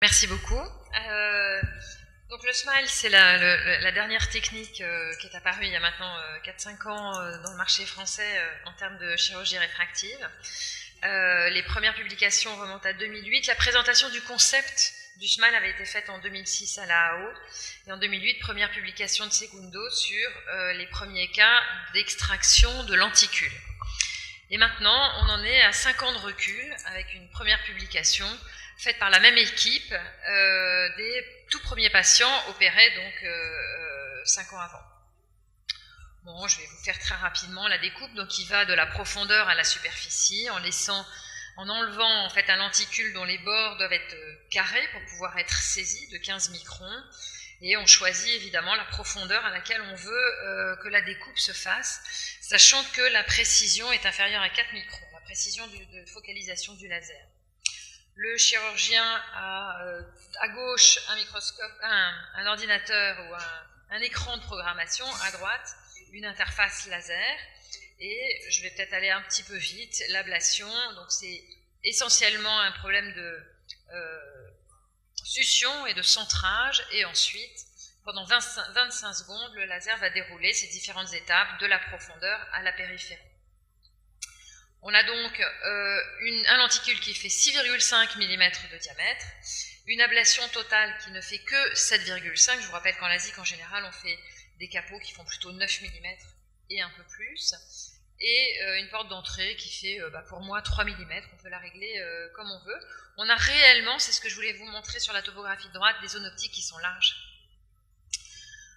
Merci beaucoup. Donc le SMILE, c'est la dernière technique qui est apparue il y a maintenant 4-5 ans dans le marché français en termes de chirurgie réfractive. Les premières publications remontent à 2008. La présentation du concept du SMILE avait été faite en 2006 à la AO. Et en 2008, première publication de Segundo sur les premiers cas d'extraction de lenticule. Et maintenant, on en est à 5 ans de recul avec une première publication faite par la même équipe des tout premiers patients opérés donc 5 ans avant. Bon, je vais vous faire très rapidement la découpe. Donc, il va de la profondeur à la superficie en enlevant en fait un lenticule dont les bords doivent être carrés pour pouvoir être saisis de 15 microns. Et on choisit évidemment la profondeur à laquelle on veut que la découpe se fasse, sachant que la précision est inférieure à 4 microns, la précision de focalisation du laser. Le chirurgien a à gauche un microscope, un ordinateur ou un écran de programmation, à droite une interface laser, et je vais peut-être aller un petit peu vite. L'ablation, donc c'est essentiellement un problème de succion et de centrage, et ensuite, pendant 25 secondes, le laser va dérouler ces différentes étapes de la profondeur à la périphérie. On a donc un lenticule qui fait 6,5 mm de diamètre, une ablation totale qui ne fait que 7,5. Je vous rappelle qu'en LASIK, en général, on fait des capots qui font plutôt 9 mm et un peu plus, et une porte d'entrée qui fait, pour moi, 3 mm. On peut la régler comme on veut. On a réellement, c'est ce que je voulais vous montrer sur la topographie de droite, des zones optiques qui sont larges.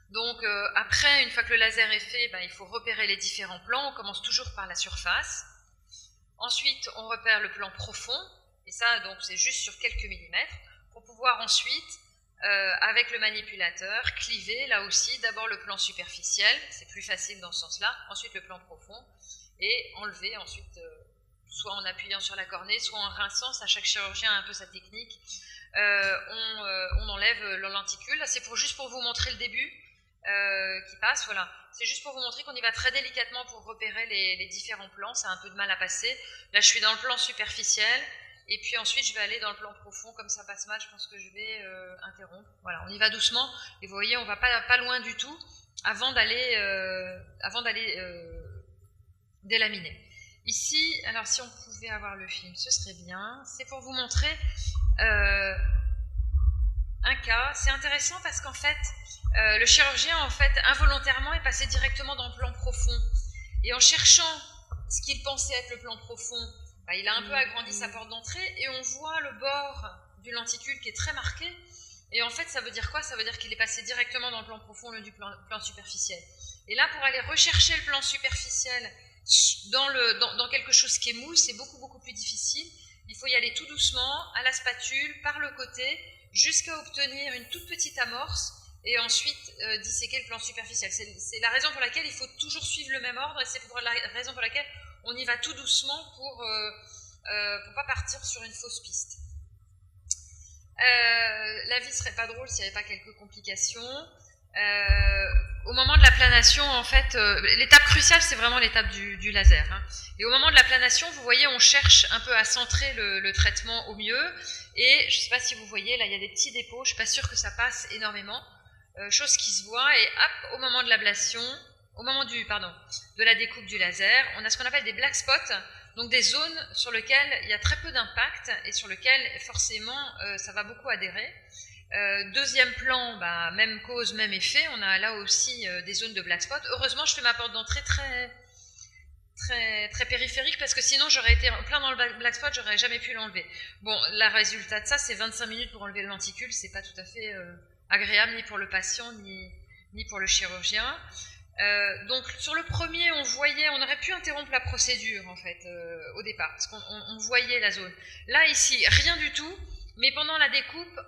Donc après, une fois que le laser est fait, il faut repérer les différents plans. On commence toujours par la surface. Ensuite, on repère le plan profond, et ça, donc, c'est juste sur quelques millimètres, pour pouvoir ensuite, avec le manipulateur, cliver, là aussi, d'abord le plan superficiel, c'est plus facile dans ce sens-là, ensuite le plan profond, et enlever ensuite, soit en appuyant sur la cornée, soit en rinçant, ça, chaque chirurgien a un peu sa technique, on enlève le lenticule. Là, c'est juste pour vous montrer le début qui passe, voilà. C'est juste pour vous montrer qu'on y va très délicatement pour repérer les différents plans. Ça a un peu de mal à passer. Là, je suis dans le plan superficiel, et puis ensuite, je vais aller dans le plan profond. Comme ça passe mal, je pense que je vais interrompre. Voilà, on y va doucement, et vous voyez, on va pas loin du tout avant d'aller délaminer. Ici, alors si on pouvait avoir le film, ce serait bien. C'est pour vous montrer un cas. C'est intéressant parce qu'en fait, le chirurgien, en fait, involontairement, est passé directement dans le plan profond. Et en cherchant ce qu'il pensait être le plan profond, il a un peu agrandi sa porte d'entrée, et on voit le bord du lenticule qui est très marqué. Et en fait, ça veut dire quoi? Ça veut dire qu'il est passé directement dans le plan profond au lieu du plan superficiel. Et là, pour aller rechercher le plan superficiel dans quelque chose qui est mou, c'est beaucoup plus difficile. Il faut y aller tout doucement, à la spatule, par le côté, jusqu'à obtenir une toute petite amorce, et ensuite disséquer le plan superficiel. C'est la raison pour laquelle il faut toujours suivre le même ordre, et c'est la raison pour laquelle on y va tout doucement pour pas partir sur une fausse piste. La vie ne serait pas drôle s'il n'y avait pas quelques complications. Au moment de la planation, en fait, l'étape cruciale, c'est vraiment l'étape du laser. Hein. Et au moment de la planation, vous voyez, on cherche un peu à centrer le traitement au mieux. Et je ne sais pas si vous voyez, là, il y a des petits dépôts. Je ne suis pas sûre que ça passe énormément. Chose qui se voit. Et hop, au moment de l'ablation, au moment de la découpe du laser, on a ce qu'on appelle des black spots. Donc des zones sur lesquelles il y a très peu d'impact et sur lesquelles, forcément, ça va beaucoup adhérer. Deuxième plan, même cause, même effet. On a là aussi des zones de black spot. Heureusement, je fais ma porte d'entrée très périphérique, parce que sinon j'aurais été plein dans le black spot, j'aurais jamais pu l'enlever. Bon, le résultat de ça, c'est 25 minutes pour enlever le lenticule. C'est pas tout à fait agréable, ni pour le patient, ni pour le chirurgien. Donc sur le premier, on aurait pu interrompre la procédure en fait au départ, parce qu'on voyait la zone. Là ici, rien du tout, mais pendant la découpe,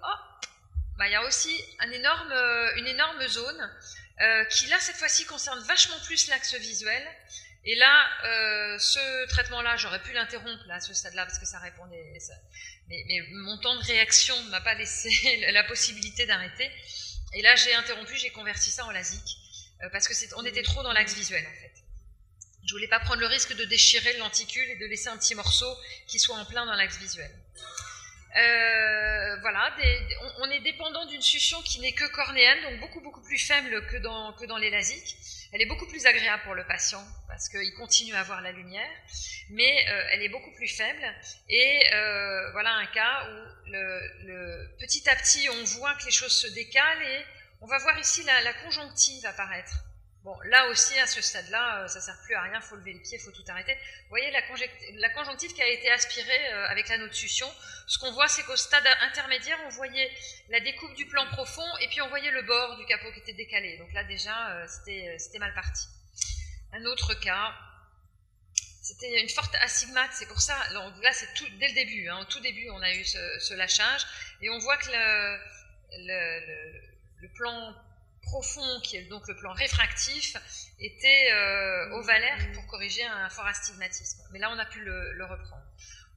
il y a aussi une énorme zone qui là cette fois-ci concerne vachement plus l'axe visuel. Et là, ce traitement-là, j'aurais pu l'interrompre là, à ce stade-là, parce que ça répondait. Mais mon temps de réaction ne m'a pas laissé la possibilité d'arrêter. Et là, j'ai interrompu, j'ai converti ça en LASIK. Parce qu'on était trop dans l'axe visuel en fait. Je voulais pas prendre le risque de déchirer le lenticule et de laisser un petit morceau qui soit en plein dans l'axe visuel. Voilà, on est dépendant d'une succion qui n'est que cornéenne, donc beaucoup plus faible que dans les LASIK. Elle est beaucoup plus agréable pour le patient parce qu'il continue à voir la lumière, mais elle est beaucoup plus faible. Et voilà un cas où petit à petit on voit que les choses se décalent et on va voir ici la conjonctive apparaître. Bon, là aussi, à ce stade-là, ça ne sert plus à rien, il faut lever le pied, il faut tout arrêter. Vous voyez la conjonctive qui a été aspirée avec l'anneau de succion. Ce qu'on voit, c'est qu'au stade intermédiaire, on voyait la découpe du plan profond et puis on voyait le bord du capot qui était décalé. Donc là, déjà, c'était mal parti. Un autre cas, c'était une forte astigmate, c'est pour ça, là, c'est dès le début. Au tout début, on a eu ce lâchage et on voit que le plan profond, qui est donc le plan réfractif, était ovalaire pour corriger un fort astigmatisme. Mais là, on a pu le reprendre.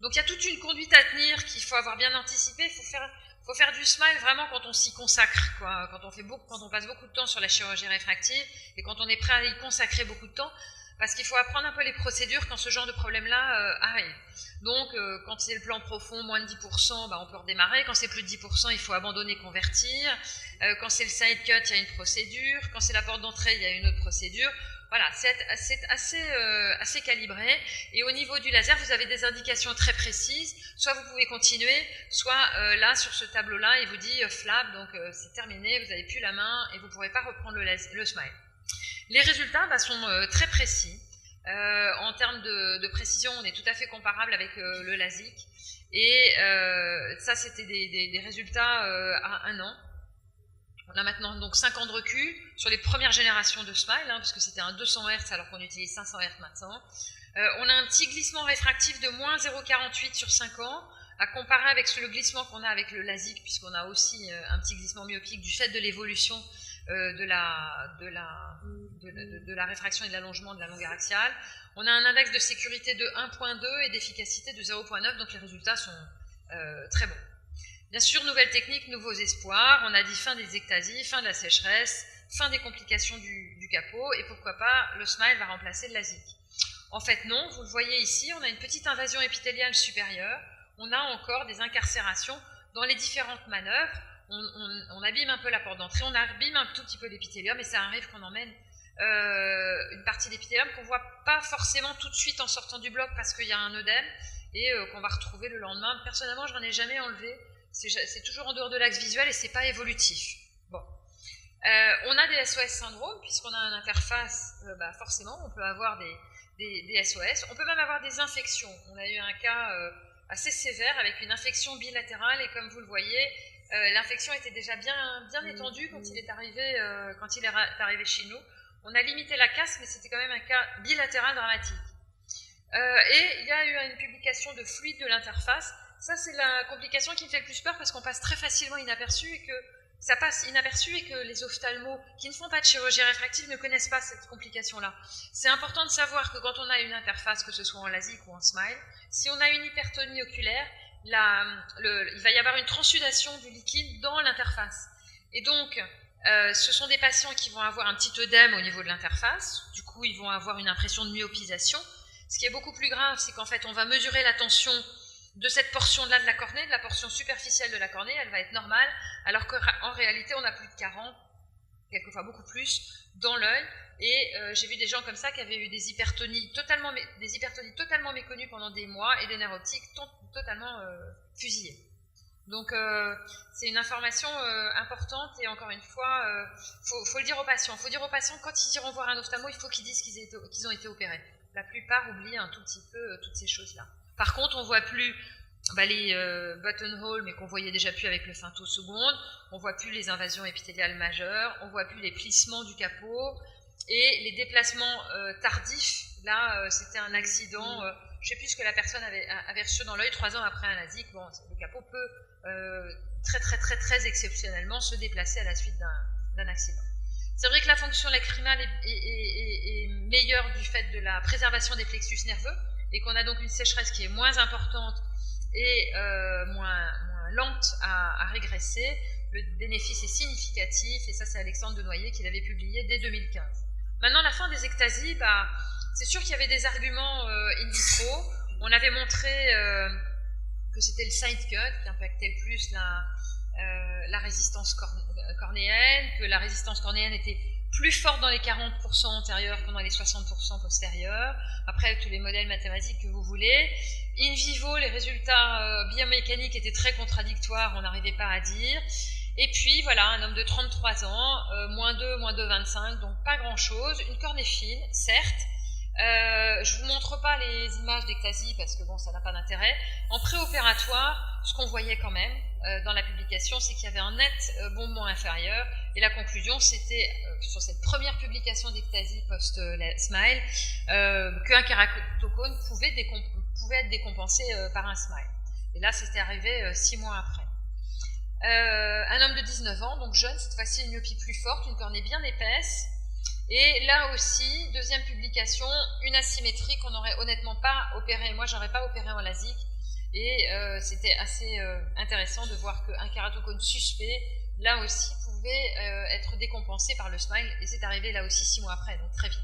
Donc, il y a toute une conduite à tenir qu'il faut avoir bien anticipée. Il faut faire du smile vraiment quand on s'y consacre, quoi. Quand on passe beaucoup de temps sur la chirurgie réfractive et quand on est prêt à y consacrer beaucoup de temps, parce qu'il faut apprendre un peu les procédures quand ce genre de problème-là arrive. Donc, quand c'est le plan profond, moins de 10%, on peut redémarrer. Quand c'est plus de 10%, il faut abandonner, convertir. Quand c'est le side cut, il y a une procédure. Quand c'est la porte d'entrée, il y a une autre procédure. Voilà, c'est assez calibré. Et au niveau du laser, vous avez des indications très précises. Soit vous pouvez continuer, soit là, sur ce tableau-là, il vous dit flap, donc c'est terminé, vous n'avez plus la main et vous ne pourrez pas reprendre le smile. Les résultats sont très précis. En termes de précision, on est tout à fait comparable avec le LASIK. Et ça, c'était des résultats à 1 an. On a maintenant donc 5 ans de recul sur les premières générations de smile, parce que c'était un 200 Hz alors qu'on utilise 500 Hz maintenant. On a un petit glissement réfractif de moins 0,48 sur 5 ans, à comparer avec le glissement qu'on a avec le LASIK, puisqu'on a aussi un petit glissement myopique du fait de l'évolution de la réfraction et de l'allongement de la longueur axiale. On a un index de sécurité de 1,2 et d'efficacité de 0,9, donc les résultats sont très bons. Bien sûr, nouvelles techniques, nouveaux espoirs. On a dit fin des ectasies, fin de la sécheresse, fin des complications du capot, et pourquoi pas, le smile va remplacer le LASIK. En fait, non, vous le voyez ici, on a une petite invasion épithéliale supérieure, on a encore des incarcérations dans les différentes manœuvres. On abîme un peu la porte d'entrée, on abîme un tout petit peu l'épithélium, et ça arrive qu'on emmène une partie d'épithélium qu'on ne voit pas forcément tout de suite en sortant du bloc parce qu'il y a un œdème et qu'on va retrouver le lendemain. Personnellement, je n'en ai jamais enlevé, c'est toujours en dehors de l'axe visuel et c'est pas évolutif. Bon. On a des SOS syndromes, puisqu'on a une interface, forcément, on peut avoir des SOS, on peut même avoir des infections. On a eu un cas assez sévère avec une infection bilatérale et comme vous le voyez, l'infection était déjà bien étendue quand il est arrivé chez nous. On a limité la casse, mais c'était quand même un cas bilatéral dramatique. Et il y a eu une publication de fluide de l'interface. Ça, c'est la complication qui me fait le plus peur parce qu'on passe très facilement inaperçu et que ça passe inaperçu et que les ophtalmos qui ne font pas de chirurgie réfractive ne connaissent pas cette complication-là. C'est important de savoir que quand on a une interface, que ce soit en LASIK ou en smile, si on a une hypertonie oculaire, il va y avoir une transsudation du liquide dans l'interface. Et donc, ce sont des patients qui vont avoir un petit œdème au niveau de l'interface, du coup ils vont avoir une impression de myopisation. Ce qui est beaucoup plus grave, c'est qu'en fait on va mesurer la tension de cette portion-là de la cornée, de la portion superficielle de la cornée, elle va être normale, alors qu'en réalité on a plus de 40, quelquefois beaucoup plus, dans l'œil. Et j'ai vu des gens comme ça qui avaient eu des hypertonies totalement méconnues pendant des mois et des nerfs optiques totalement fusillés. Donc c'est une information importante et encore une fois, faut le dire aux patients. Il faut dire aux patients quand ils iront voir un ophtalmo, il faut qu'ils disent qu'ils ont été opérés. La plupart oublient un tout petit peu toutes ces choses-là. Par contre, on ne voit plus les buttonholes, mais qu'on voyait déjà plus avec le femtoseconde. On ne voit plus les invasions épithéliales majeures. On ne voit plus les plissements du capot. Et les déplacements tardifs, là, c'était un accident. Je ne sais plus ce que la personne avait reçu dans l'œil 3 ans après un LASIK. Bon, le capot peut très exceptionnellement se déplacer à la suite d'un accident. C'est vrai que la fonction lacrymale est meilleure du fait de la préservation des plexus nerveux et qu'on a donc une sécheresse qui est moins importante et moins lente à régresser. Le bénéfice est significatif et ça c'est Alexandre Denoyer qui l'avait publié dès 2015. Maintenant, la fin des ectasies, c'est sûr qu'il y avait des arguments in vitro. On avait montré que c'était le side cut qui impactait le plus la résistance cornéenne, que la résistance cornéenne était plus forte dans les 40% antérieurs que dans les 60% postérieurs. Après, tous les modèles mathématiques que vous voulez. In vivo, les résultats biomécaniques étaient très contradictoires, on n'arrivait pas à dire. Et puis, voilà, un homme de 33 ans, moins 2, 25, donc pas grand-chose. Une cornée fine, certes. Je vous montre pas les images d'ectasie parce que bon, ça n'a pas d'intérêt. En préopératoire, ce qu'on voyait quand même dans la publication, c'est qu'il y avait un net bombement inférieur. Et la conclusion, c'était sur cette première publication d'ectasie post-smile qu'un kératocone pouvait être décompensé par un smile. Et là, c'était arrivé 6 mois après. Un homme de 19 ans, donc jeune, cette fois-ci une myopie plus forte, une cornée bien épaisse. Et là aussi, deuxième publication, une asymétrie qu'on n'aurait honnêtement pas opérée. Moi, j'aurais pas opéré en LASIK. Et c'était assez intéressant de voir qu'un kératocone suspect, là aussi, pouvait être décompensé par le smile. Et c'est arrivé là aussi 6 mois après, donc très vite.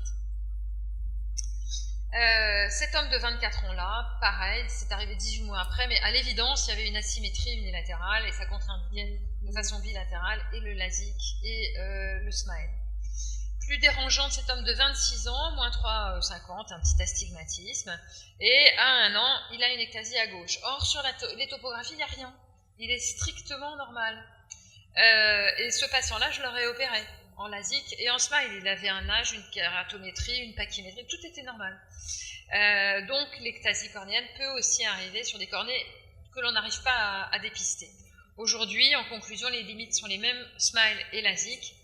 Cet homme de 24 ans là, pareil, c'est arrivé 18 mois après, mais à l'évidence, il y avait une asymétrie unilatérale et ça contre-indiquait de façon bilatérale et le LASIK et le smile. Plus dérangeant de cet homme de 26 ans, moins 3,50, un petit astigmatisme, et à 1 an, il a une ectasie à gauche. Or, sur les topographies, il n'y a rien. Il est strictement normal. Et ce patient-là, je l'aurais opéré en LASIK et en smile. Il avait un âge, une kératométrie, une pachymétrie, tout était normal. Donc, l'ectasie cornéenne peut aussi arriver sur des cornées que l'on n'arrive pas à dépister. Aujourd'hui, en conclusion, les limites sont les mêmes, smile et LASIK.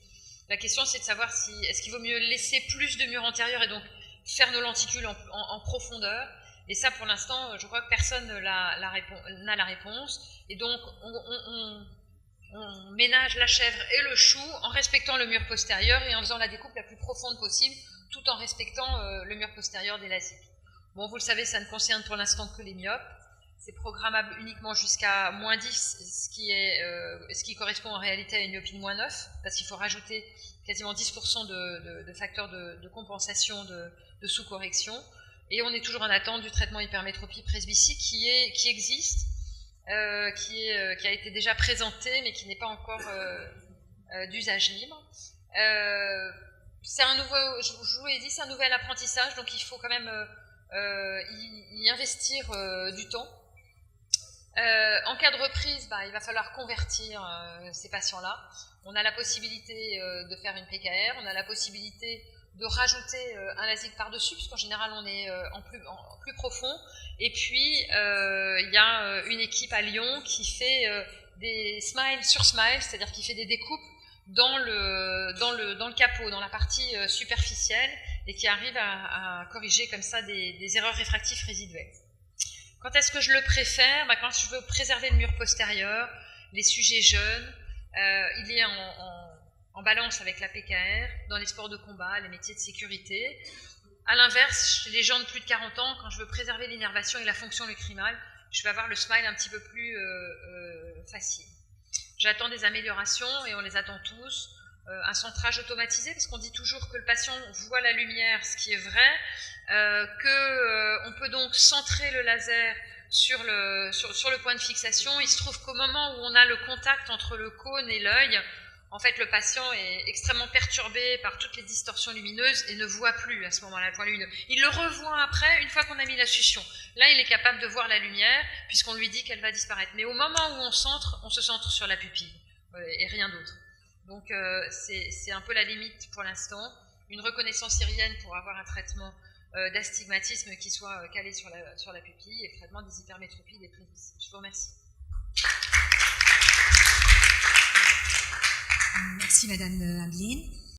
La question, c'est de savoir si est-ce qu'il vaut mieux laisser plus de murs antérieurs et donc faire nos lenticules en profondeur. Et ça, pour l'instant, je crois que personne n'a la réponse. Et donc, on ménage la chèvre et le chou en respectant le mur postérieur et en faisant la découpe la plus profonde possible, tout en respectant le mur postérieur des LASIK. Bon, vous le savez, ça ne concerne pour l'instant que les myopes. C'est programmable uniquement jusqu'à moins 10, ce qui correspond en réalité à une myopie de moins 9, parce qu'il faut rajouter quasiment 10% de facteurs de compensation de sous-correction. Et on est toujours en attente du traitement hypermétropie presbytie qui existe, qui a été déjà présenté, mais qui n'est pas encore d'usage libre. C'est un nouveau, je vous l'ai dit, c'est un nouvel apprentissage, donc il faut quand même y investir du temps. En cas de reprise, il va falloir convertir ces patients-là. On a la possibilité de faire une PKR, on a la possibilité de rajouter un LASIK par-dessus, puisqu'en général on est en plus profond. Et puis il y a une équipe à Lyon qui fait des smile sur smile, c'est-à-dire qui fait des découpes dans le capot, dans la partie superficielle, et qui arrive à corriger comme ça des erreurs réfractives résiduelles. Quand est-ce que je le préfère? Quand je veux préserver le mur postérieur, les sujets jeunes, il est en balance avec la PKR, dans les sports de combat, les métiers de sécurité. A l'inverse, chez les gens de plus de 40 ans, quand je veux préserver l'innervation et la fonction lacrymale, je vais avoir le smile un petit peu plus facile. J'attends des améliorations et on les attend tous. Un centrage automatisé, parce qu'on dit toujours que le patient voit la lumière, ce qui est vrai, qu'on peut donc centrer le laser sur le point de fixation. Il se trouve qu'au moment où on a le contact entre le cône et l'œil, en fait le patient est extrêmement perturbé par toutes les distorsions lumineuses et ne voit plus à ce moment-là le point lumineux. Il le revoit après, une fois qu'on a mis la succion. Là, il est capable de voir la lumière, puisqu'on lui dit qu'elle va disparaître. Mais au moment où on se centre sur la pupille, et rien d'autre. Donc c'est un peu la limite pour l'instant. Une reconnaissance syrienne pour avoir un traitement d'astigmatisme qui soit calé sur la pupille et le traitement des hypermétropies des presbyties. Je vous remercie. Merci Madame Adeline.